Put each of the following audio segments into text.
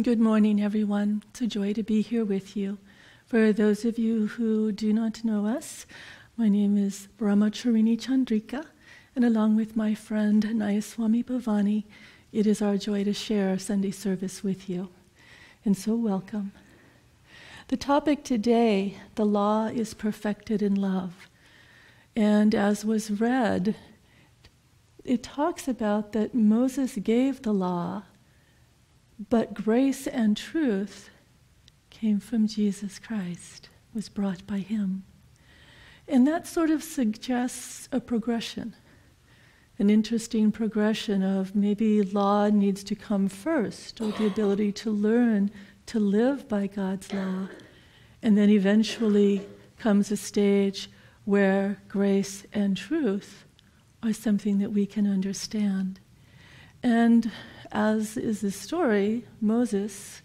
Good morning, everyone. It's a joy to be here with you. For those of you who do not know us, my name is Brahmacharini Chandrika, and along with my friend Nayaswami Bhavani, it is our joy to share our Sunday service with you. And so welcome. The topic today, the law is perfected in love. And as was read, it talks about that Moses gave the law, but grace and truth came from Jesus Christ, was brought by him. And that sort of suggests a progression, an interesting progression of maybe law needs to come first, or the ability to learn to live by God's law. And then eventually comes a stage where grace and truth are something that we can understand. And as is the story, Moses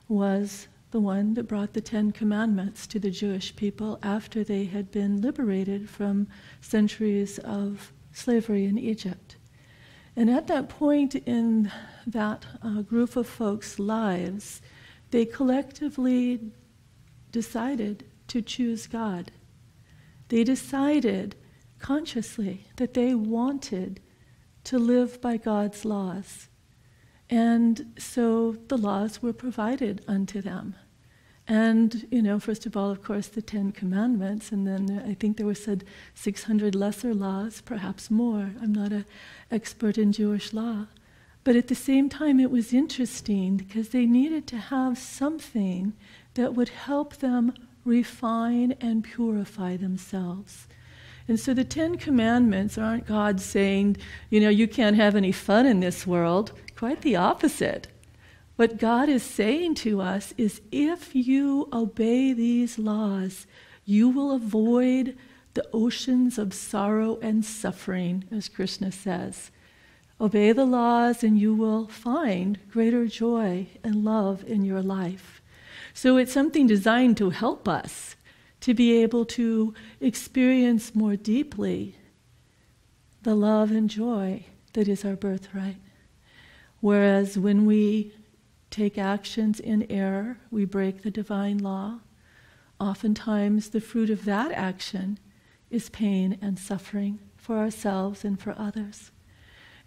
was the one that brought the 10 Commandments to the Jewish people after they had been liberated from centuries of slavery in Egypt. And at that point in that group of folks' lives, they collectively decided to choose God. They decided consciously that they wanted to live by God's laws. And so the laws were provided unto them. And, first of all, of course, the 10 Commandments, and then I think there were said 600 lesser laws, perhaps more. I'm not an expert in Jewish law. But at the same time, it was interesting because they needed to have something that would help them refine and purify themselves. And so the 10 Commandments aren't God saying, you can't have any fun in this world. Quite the opposite. What God is saying to us is if you obey these laws, you will avoid the oceans of sorrow and suffering, as Krishna says. Obey the laws and you will find greater joy and love in your life. So it's something designed to help us to be able to experience more deeply the love and joy that is our birthright. Whereas when we take actions in error, we break the divine law. Oftentimes the fruit of that action is pain and suffering for ourselves and for others.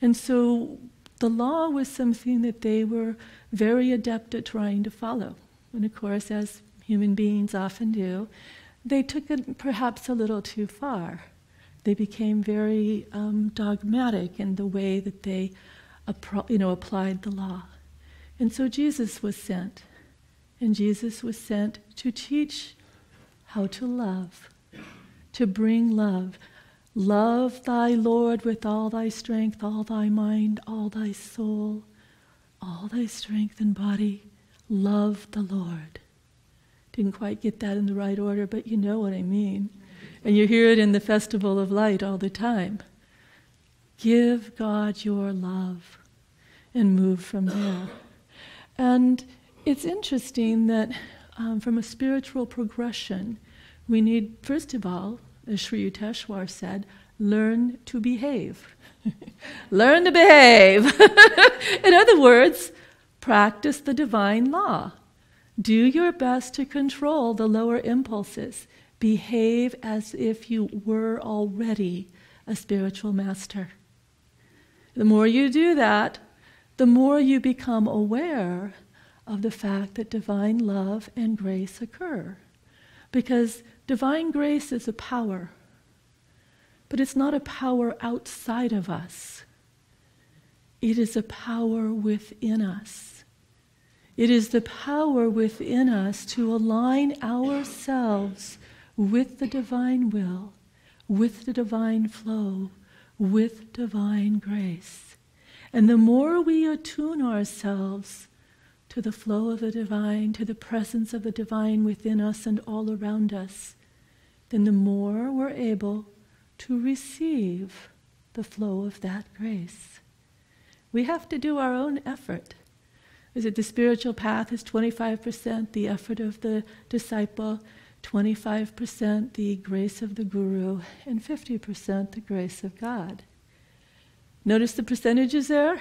And so the law was something that they were very adept at trying to follow. And of course, as human beings often do, they took it perhaps a little too far. They became very dogmatic in the way that they applied the law. And so Jesus was sent. And Jesus was sent to teach how to love, to bring love. Love thy Lord with all thy strength, all thy mind, all thy soul, all thy strength and body. Love the Lord. Didn't quite get that in the right order, but you know what I mean. And you hear it in the Festival of Light all the time. Give God your love and move from there. And it's interesting that from a spiritual progression, we need, first of all, as Sri Yukteswar said, learn to behave. Learn to behave. In other words, practice the divine law. Do your best to control the lower impulses. Behave as if you were already a spiritual master. The more you do that, the more you become aware of the fact that divine love and grace occur. Because divine grace is a power, but it's not a power outside of us. It is a power within us. It is the power within us to align ourselves with the divine will, with the divine flow, with divine grace. And the more we attune ourselves to the flow of the divine, to the presence of the divine within us and all around us, then the more we're able to receive the flow of that grace. We have to do our own effort. Is it the spiritual path is 25% the effort of the disciple, 25% the grace of the guru, and 50% the grace of God. Notice the percentages there?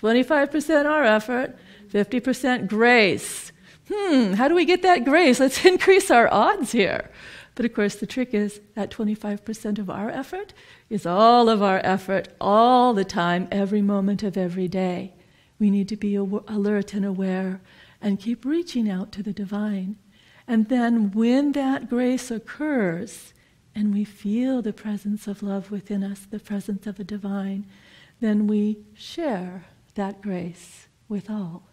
25% our effort, 50% grace. How do we get that grace? Let's increase our odds here. But of course, the trick is that 25% of our effort is all of our effort, all the time, every moment of every day. We need to be alert and aware and keep reaching out to the divine. And then when that grace occurs and we feel the presence of love within us, the presence of the divine, then we share that grace with all.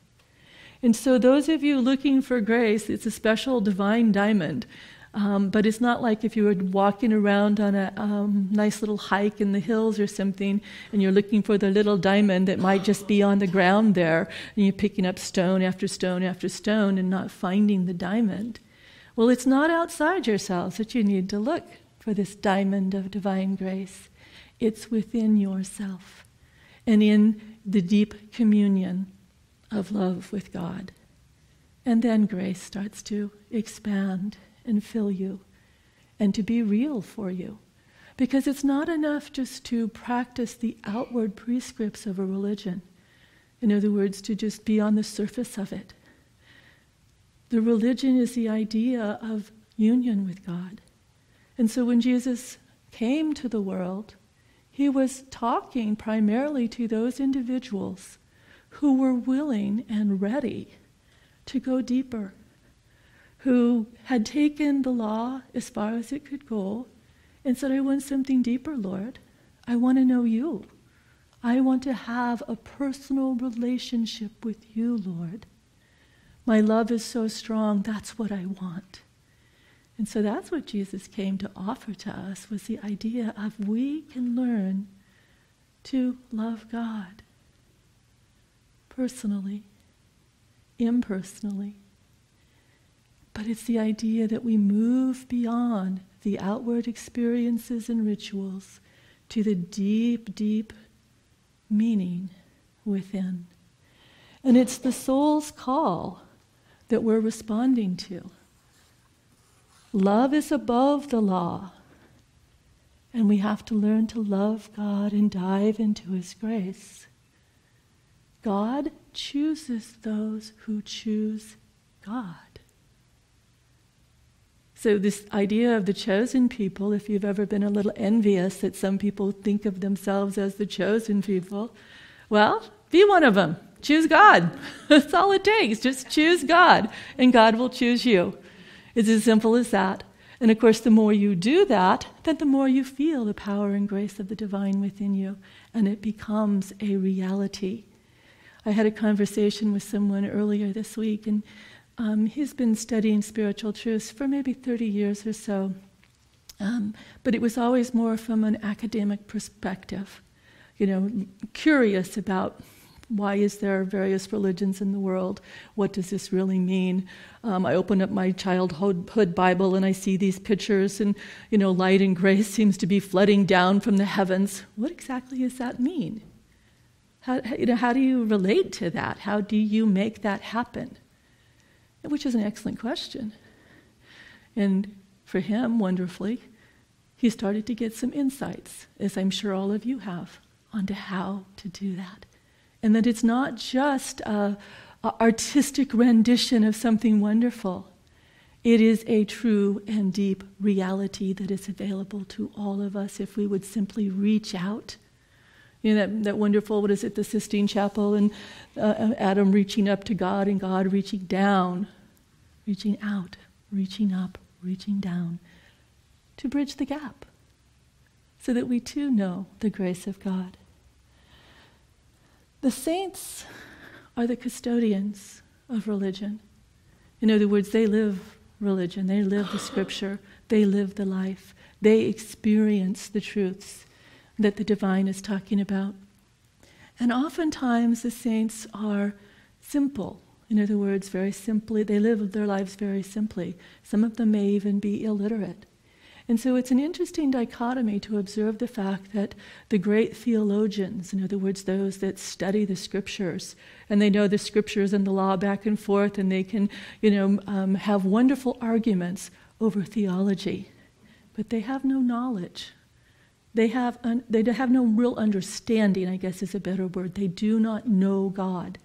And so those of you looking for grace, it's a special divine diamond. But it's not like if you were walking around on a nice little hike in the hills or something, and you're looking for the little diamond that might just be on the ground there, and you're picking up stone after stone after stone and not finding the diamond. Well, it's not outside yourselves that you need to look for this diamond of divine grace. It's within yourself and in the deep communion of love with God. And then grace starts to expand and fill you and to be real for you. Because it's not enough just to practice the outward prescripts of a religion. In other words, to just be on the surface of it. The religion is the idea of union with God. And so when Jesus came to the world, he was talking primarily to those individuals who were willing and ready to go deeper, who had taken the law as far as it could go and said, I want something deeper, Lord. I want to know you. I want to have a personal relationship with you, Lord. My love is so strong, that's what I want. And so that's what Jesus came to offer to us, was the idea of we can learn to love God personally, impersonally. But it's the idea that we move beyond the outward experiences and rituals to the deep, deep meaning within. And it's the soul's call that we're responding to. Love is above the law. And we have to learn to love God and dive into His grace. God chooses those who choose God. So this idea of the chosen people, if you've ever been a little envious that some people think of themselves as the chosen people, well, be one of them. Choose God. That's all it takes. Just choose God, and God will choose you. It's as simple as that. And of course, the more you do that, then the more you feel the power and grace of the divine within you, and it becomes a reality. I had a conversation with someone earlier this week, and he's been studying spiritual truths for maybe 30 years or so. But it was always more from an academic perspective, curious about why is there various religions in the world? What does this really mean? I open up my childhood Bible and I see these pictures and, light and grace seems to be flooding down from the heavens. What exactly does that mean? How do you relate to that? How do you make that happen? Which is an excellent question. And for him, wonderfully, he started to get some insights, as I'm sure all of you have, onto how to do that. And that it's not just an artistic rendition of something wonderful. It is a true and deep reality that is available to all of us if we would simply reach out. That wonderful, what is it, the Sistine Chapel, and Adam reaching up to God and God reaching down, reaching out, reaching up, reaching down, to bridge the gap, so that we too know the grace of God. The saints are the custodians of religion. In other words, they live religion, they live the scripture, they live the life, they experience the truths that the divine is talking about. And oftentimes the saints are simple. In other words, very simply, they live their lives very simply. Some of them may even be illiterate. And so it's an interesting dichotomy to observe the fact that the great theologians, in other words, those that study the scriptures, and they know the scriptures and the law back and forth, and they can, have wonderful arguments over theology, but they have no knowledge. They have no real understanding, I guess is a better word. They do not know God.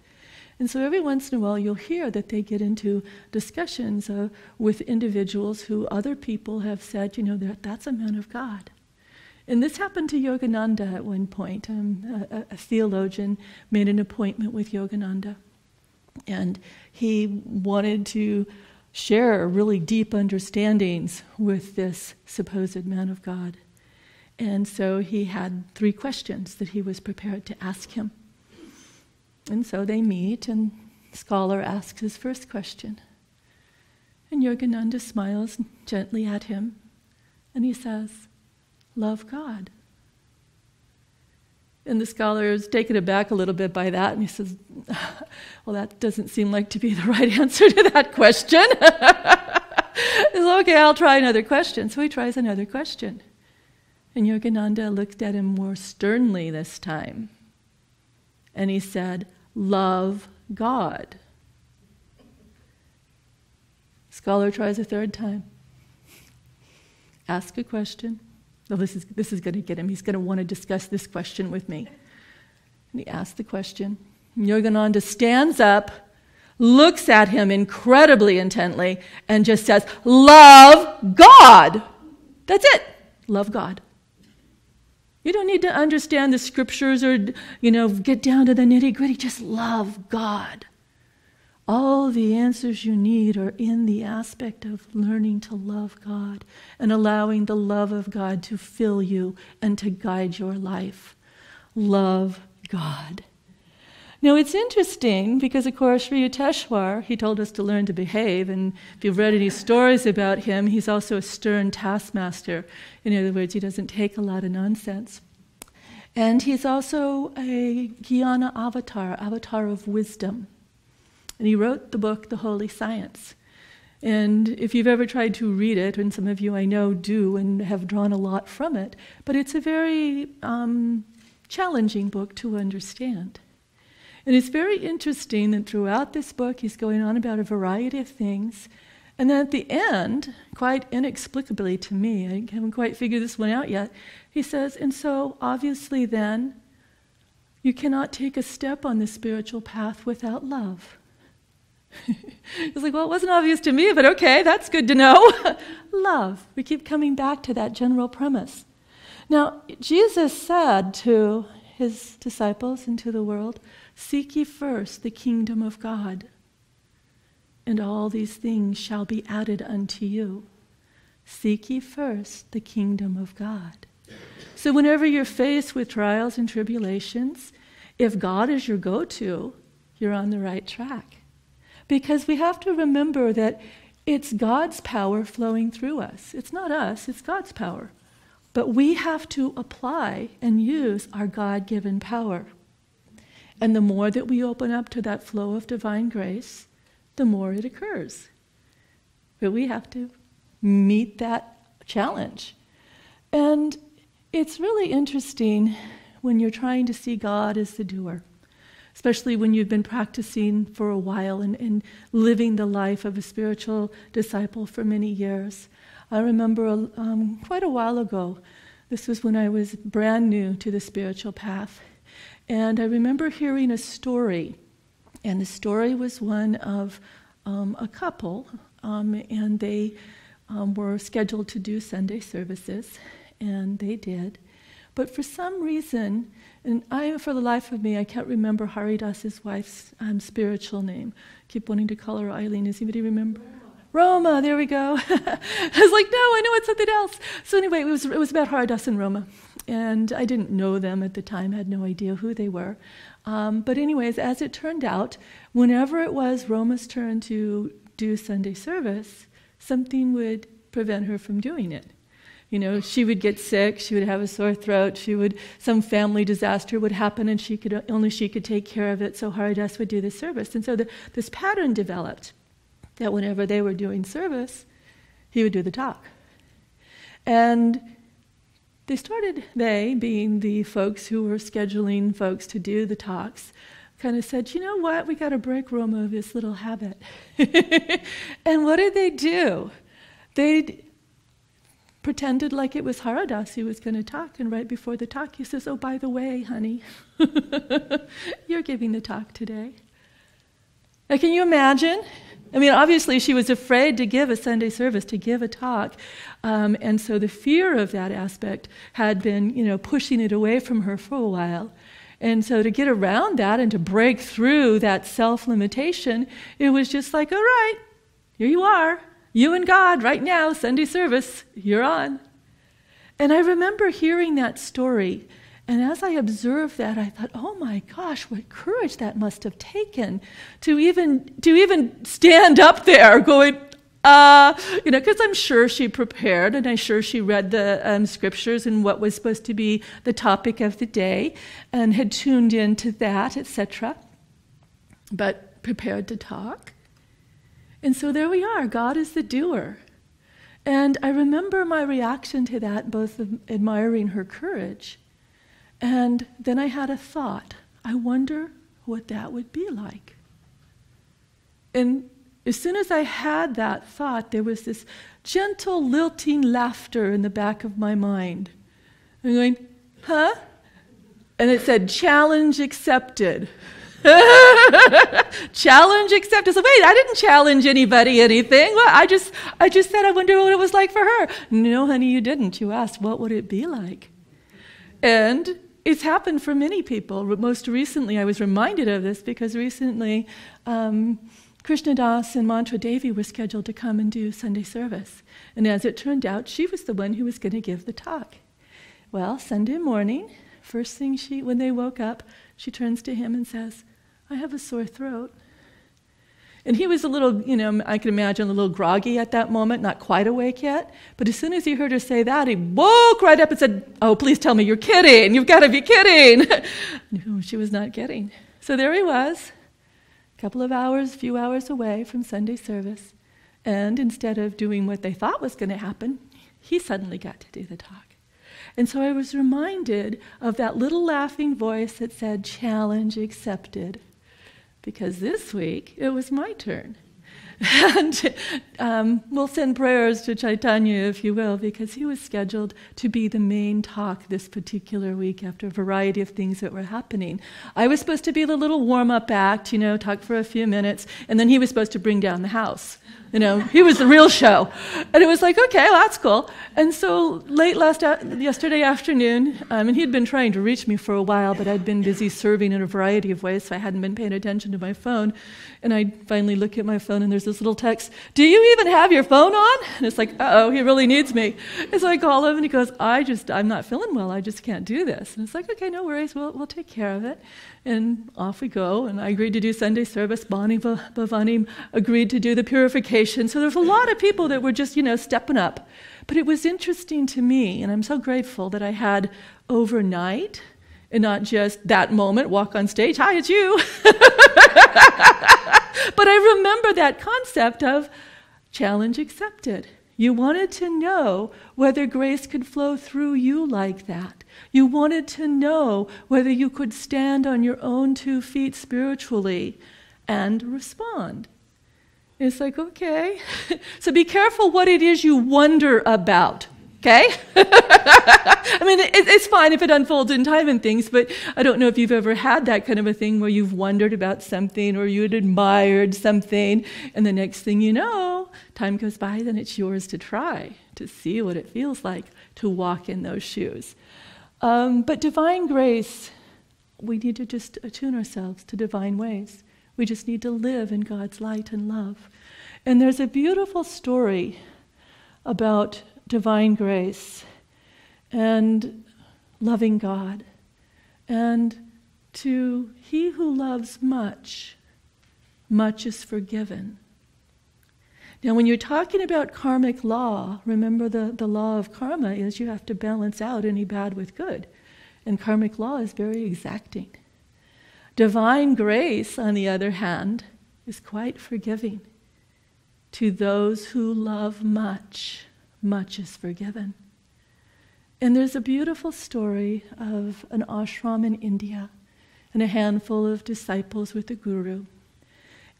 And so every once in a while you'll hear that they get into discussions with individuals who other people have said, that's a man of God. And this happened to Yogananda at one point. A theologian made an appointment with Yogananda. And he wanted to share really deep understandings with this supposed man of God. And so he had 3 questions that he was prepared to ask him. And so they meet, and the scholar asks his first question. And Yogananda smiles gently at him, and he says, "Love God." And the scholar is taken aback a little bit by that, and he says, "Well, that doesn't seem like to be the right answer to that question." He says, "Okay, I'll try another question." So he tries another question. And Yogananda looked at him more sternly this time. And he said, "Love God." Scholar tries a third time. Ask a question. Well, this is going to get him. He's going to want to discuss this question with me. And he asks the question. And Yogananda stands up, looks at him incredibly intently, and just says, "Love God." That's it. Love God. You don't need to understand the scriptures or, get down to the nitty-gritty. Just love God. All the answers you need are in the aspect of learning to love God and allowing the love of God to fill you and to guide your life. Love God. Now, it's interesting because, of course, Sri Yukteswar, he told us to learn to behave, and if you've read any stories about him, he's also a stern taskmaster. In other words, he doesn't take a lot of nonsense. And he's also a Jnana avatar of wisdom. And he wrote the book, The Holy Science. And if you've ever tried to read it, and some of you I know do and have drawn a lot from it, but it's a very challenging book to understand. And it's very interesting that throughout this book he's going on about a variety of things. And then at the end, quite inexplicably to me, I haven't quite figured this one out yet, he says, and so obviously then, you cannot take a step on the spiritual path without love. It's like, well, it wasn't obvious to me, but okay, that's good to know. Love. We keep coming back to that general premise. Now, Jesus said to his disciples and to the world, "Seek ye first the kingdom of God, and all these things shall be added unto you." Seek ye first the kingdom of God. So whenever you're faced with trials and tribulations, if God is your go-to, you're on the right track. Because we have to remember that it's God's power flowing through us. It's not us, it's God's power. But we have to apply and use our God-given power. And the more that we open up to that flow of divine grace, the more it occurs. But we have to meet that challenge. And it's really interesting when you're trying to see God as the doer, especially when you've been practicing for a while and living the life of a spiritual disciple for many years. I remember quite a while ago, this was when I was brand new to the spiritual path, and I remember hearing a story, and the story was one of a couple, and they were scheduled to do Sunday services, and they did. But for some reason, and for the life of me, I can't remember Haridas's wife's spiritual name. Keep wanting to call her Eileen. Does anybody remember? Roma, there we go. I was like, no, I know it's something else. So anyway, it was about Haridas and Roma. And I didn't know them at the time, had no idea who they were. But anyways, as it turned out, whenever it was Roma's turn to do Sunday service, something would prevent her from doing it. She would get sick, she would have a sore throat, some family disaster would happen, and only she could take care of it, so Haridas would do the service. And so this pattern developed that whenever they were doing service, he would do the talk. And they being the folks who were scheduling folks to do the talks, kind of said, you know what, we got to break Roma of this little habit. And what did they do? pretended like it was Haridas who was going to talk, and right before the talk he says, "Oh, by the way, honey, you're giving the talk today." Now, can you imagine? I mean, obviously she was afraid to give a Sunday service, to give a talk, and so the fear of that aspect had been, pushing it away from her for a while. And so to get around that and to break through that self-limitation, it was just like, all right, here you are, you and God right now, Sunday service, you're on. And I remember hearing that story, and as I observed that, I thought, oh my gosh, what courage that must have taken to even stand up there going, because I'm sure she prepared, and I'm sure she read the scriptures and what was supposed to be the topic of the day, and had tuned into that, etc., but prepared to talk. And so there we are, God is the doer. And I remember my reaction to that, both of admiring her courage, and then I had a thought, I wonder what that would be like. And as soon as I had that thought, there was this gentle, lilting laughter in the back of my mind. I'm going, huh? And it said, challenge accepted. Challenge accepted. So wait, I didn't challenge anybody, anything. Well, I just said I wonder what it was like for her. No, honey, you didn't. You asked, what would it be like? And it's happened for many people. Most recently, I was reminded of this because recently Krishna Das and Mantra Devi were scheduled to come and do Sunday service. And as it turned out, she was the one who was going to give the talk. Well, Sunday morning, first thing when they woke up, she turns to him and says, I have a sore throat. And he was a little, I can imagine a little groggy at that moment, not quite awake yet. But as soon as he heard her say that, he woke right up and said, oh, please tell me you're kidding. You've got to be kidding. No, she was not kidding. So there he was, a few hours away from Sunday service. And instead of doing what they thought was going to happen, he suddenly got to do the talk. And so I was reminded of that little laughing voice that said, challenge accepted. Because this week, it was my turn. And we'll send prayers to Chaitanya, if you will, because he was scheduled to be the main talk this particular week after a variety of things that were happening. I was supposed to be the little warm-up act, talk for a few minutes, and then he was supposed to bring down the house. He was the real show. And it was like, okay, well, that's cool. And so late yesterday afternoon, and he'd been trying to reach me for a while, but I'd been busy serving in a variety of ways, so I hadn't been paying attention to my phone. And I finally look at my phone, and there's this little text, do you even have your phone on? And it's like, uh-oh, he really needs me. And so I call him, and he goes, I'm not feeling well, I just can't do this. And it's like, okay, no worries, we'll take care of it. And off we go, and I agreed to do Sunday service. Bani Bhavani agreed to do the purification. So there's a lot of people that were just, stepping up. But it was interesting to me, and I'm so grateful that I had overnight, and not just that moment, walk on stage, hi, it's you. But I remember that concept of challenge accepted. You wanted to know whether grace could flow through you like that. You wanted to know whether you could stand on your own 2 feet spiritually and respond. It's like, okay. So be careful what it is you wonder about, okay? I mean, it's fine if it unfolds in time and things, but I don't know if you've ever had that kind of a thing where you've wondered about something or you'd admired something, and the next thing you know, time goes by, then it's yours to try, to see what it feels like to walk in those shoes. But divine grace, we need to just attune ourselves to divine ways. We just need to live in God's light and love. And there's a beautiful story about divine grace and loving God. And to he who loves much, much is forgiven. Now, when you're talking about karmic law, remember the law of karma is you have to balance out any bad with good. And karmic law is very exacting. Divine grace, on the other hand, is quite forgiving. To those who love much, much is forgiven. And there's a beautiful story of an ashram in India and a handful of disciples with the guru.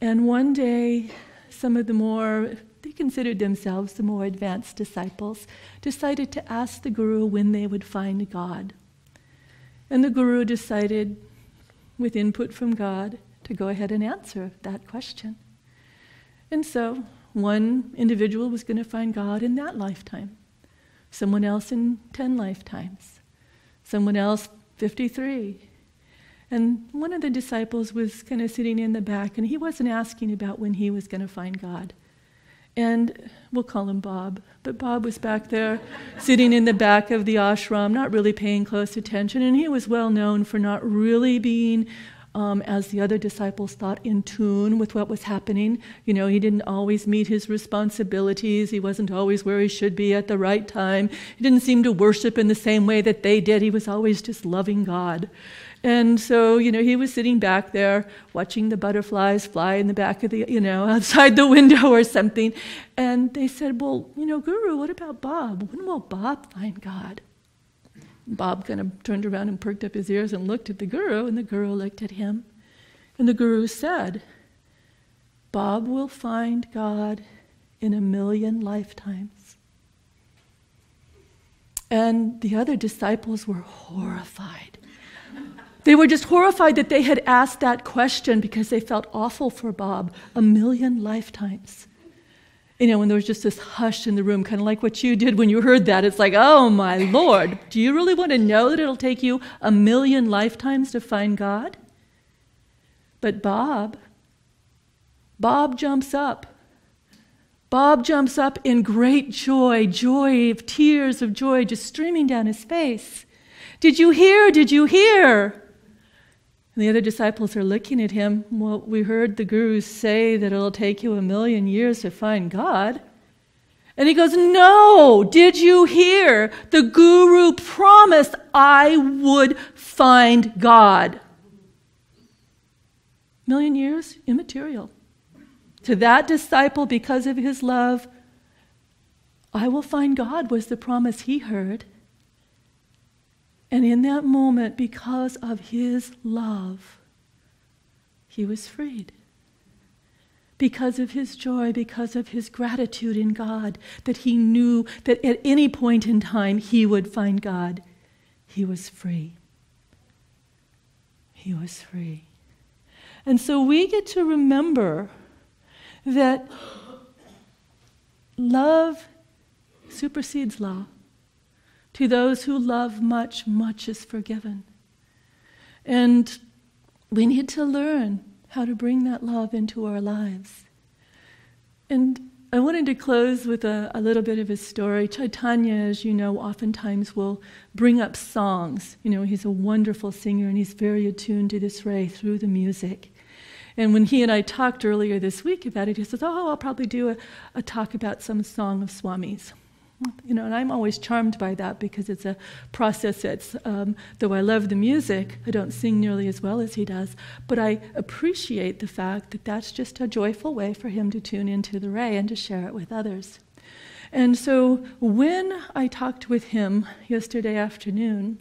And one day, some of the more they considered themselves the more advanced disciples, decided to ask the Guru when they would find God. And the Guru decided, with input from God, to go ahead and answer that question. And so one individual was going to find God in that lifetime, someone else in 10 lifetimes, someone else 53. And one of the disciples was kind of sitting in the back, and he wasn't asking about when he was going to find God. And we'll call him Bob. But Bob was back there sitting in the back of the ashram, not really paying close attention. And he was well known for not really being, as the other disciples thought, in tune with what was happening. You know, he didn't always meet his responsibilities. He wasn't always where he should be at the right time. He didn't seem to worship in the same way that they did. He was always just loving God. And so, you know, he was sitting back there watching the butterflies fly in the back of the, you know, outside the window or something. And they said, well, you know, Guru, what about Bob? When will Bob find God? Bob kind of turned around and perked up his ears and looked at the Guru, and the Guru looked at him. And the Guru said, Bob will find God in 1,000,000 lifetimes. And the other disciples were horrified. They were just horrified that they had asked that question because they felt awful for Bob. 1,000,000 lifetimes. You know, when there was just this hush in the room, kind of like what you did when you heard that. It's like, oh my Lord, do you really want to know that it'll take you 1,000,000 lifetimes to find God? But Bob jumps up. Bob jumps up in great joy of tears of joy just streaming down his face. Did you hear? Did you hear? And the other disciples are looking at him. Well, we heard the Guru say that it'll take you 1,000,000 years to find God. And he goes, no, did you hear? The Guru promised I would find God. 1,000,000 years, immaterial. To that disciple, because of his love, I will find God was the promise he heard. And in that moment, because of his love, he was freed. Because of his joy, because of his gratitude in God, that he knew that at any point in time he would find God, he was free. He was free. And so we get to remember that love supersedes law. To those who love much, much is forgiven. And we need to learn how to bring that love into our lives. And I wanted to close with a little bit of a story. Chaitanya, as you know, oftentimes will bring up songs. You know, he's a wonderful singer and he's very attuned to this ray through the music. And when he and I talked earlier this week about it, he says, I'll probably do a talk about some song of Swami's. You know, and I'm always charmed by that because it's a process that's, though I love the music, I don't sing nearly as well as he does, but I appreciate the fact that that's just a joyful way for him to tune into the ray and to share it with others. And so when I talked with him yesterday afternoon,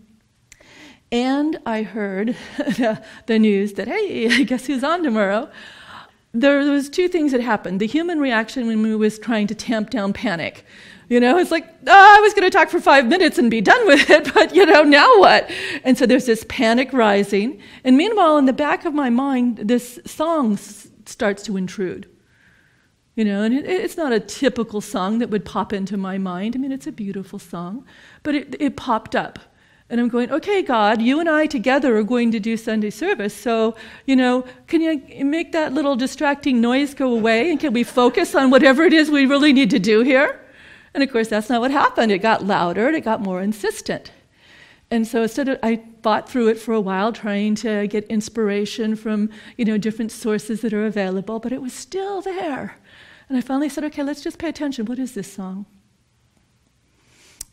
and I heard the news that, hey, I guess he's on tomorrow, there was two things that happened. The human reaction when we was trying to tamp down panic. You know, it's like, I was going to talk for 5 minutes and be done with it, but, you know, now what? And so there's this panic rising. And meanwhile, in the back of my mind, this song starts to intrude. You know, and it's not a typical song that would pop into my mind. I mean, it's a beautiful song, but it popped up. And I'm going, okay, God, you and I together are going to do Sunday service. So, you know, can you make that little distracting noise go away? And can we focus on whatever it is we really need to do here? And of course, that's not what happened. It got louder and it got more insistent. And so I thought through it for a while, trying to get inspiration from, you know, different sources that are available, but it was still there. And I finally said, okay, let's just pay attention. What is this song?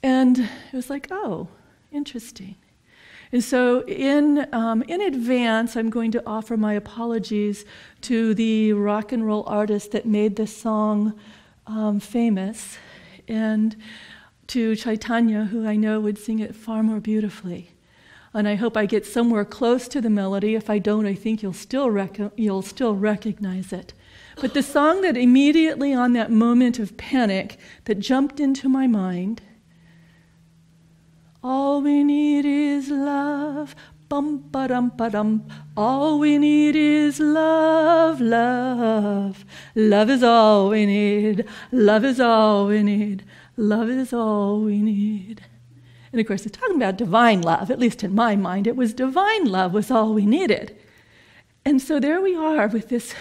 And it was like, oh, interesting. And so in advance, I'm going to offer my apologies to the rock and roll artist that made this song famous, and to Chaitanya, who I know would sing it far more beautifully. And I hope I get somewhere close to the melody. If I don't, I think you'll still recognize it. But the song that immediately on that moment of panic that jumped into my mind, all we need is love, bum ba dum ba dum. All we need is love, love. Love is all we need. Love is all we need. Love is all we need. And of course, it's talking about divine love. At least in my mind, it was divine love was all we needed. And so there we are with this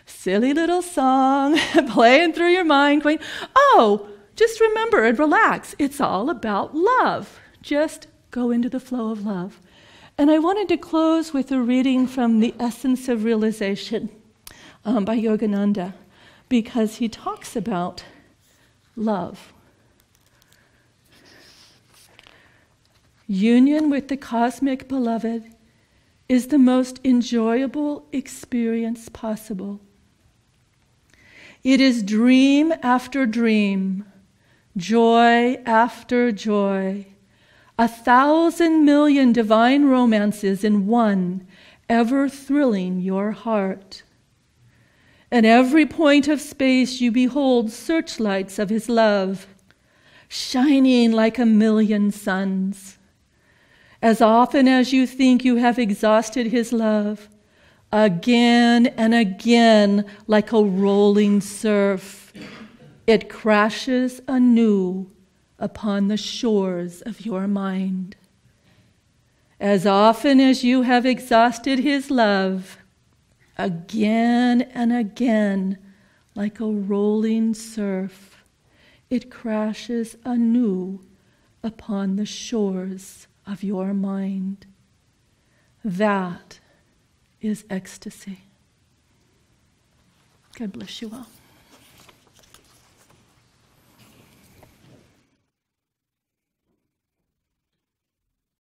silly little song playing through your mind, going, oh, just remember and relax. It's all about love. Just go into the flow of love. And I wanted to close with a reading from The Essence of Realization by Yogananda, because he talks about love. Union with the cosmic beloved is the most enjoyable experience possible. It is dream after dream, joy after joy, 1,000 million divine romances in one, ever thrilling your heart. At every point of space you behold searchlights of his love, shining like 1,000,000 suns. As often as you think you have exhausted his love, again and again, like a rolling surf, it crashes anew upon the shores of your mind. As often as you have exhausted his love, again and again, like a rolling surf, it crashes anew upon the shores of your mind. That is ecstasy. God bless you all.